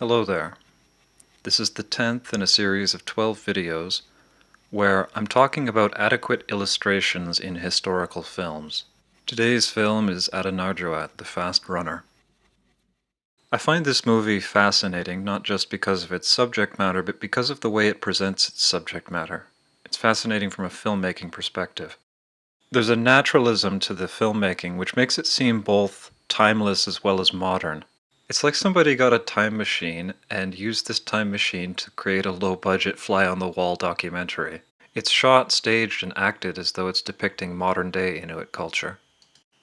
Hello there. This is the 10th in a series of 12 videos where I'm talking about adequate illustrations in historical films. Today's film is Atanarjuat, The Fast Runner. I find this movie fascinating not just because of its subject matter, but because of the way it presents its subject matter. It's fascinating from a filmmaking perspective. There's a naturalism to the filmmaking which makes it seem both timeless as well as modern. It's like somebody got a time machine and used this time machine to create a low-budget fly-on-the-wall documentary. It's shot, staged, and acted as though it's depicting modern-day Inuit culture.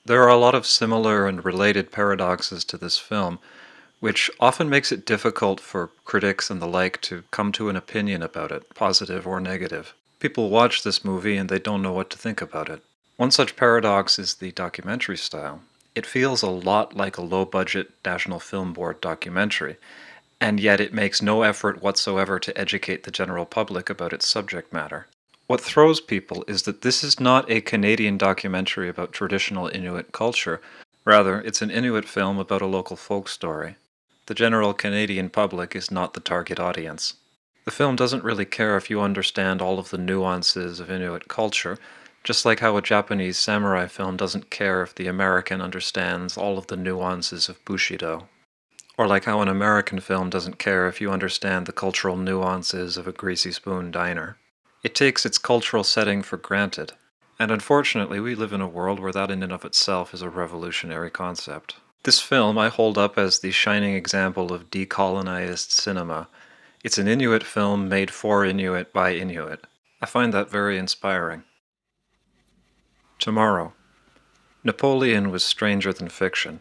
There are a lot of similar and related paradoxes to this film, which often makes it difficult for critics and the like to come to an opinion about it, positive or negative. People watch this movie and they don't know what to think about it. One such paradox is the documentary style. It feels a lot like a low-budget National Film Board documentary, and yet it makes no effort whatsoever to educate the general public about its subject matter. What throws people is that this is not a Canadian documentary about traditional Inuit culture. Rather, it's an Inuit film about a local folk story. The general Canadian public is not the target audience. The film doesn't really care if you understand all of the nuances of Inuit culture, just like how a Japanese samurai film doesn't care if the American understands all of the nuances of Bushido. Or like how an American film doesn't care if you understand the cultural nuances of a greasy spoon diner. It takes its cultural setting for granted, and unfortunately we live in a world where that in and of itself is a revolutionary concept. This film I hold up as the shining example of decolonized cinema. It's an Inuit film made for Inuit by Inuit. I find that very inspiring. Tomorrow. Napoleon was stranger than fiction.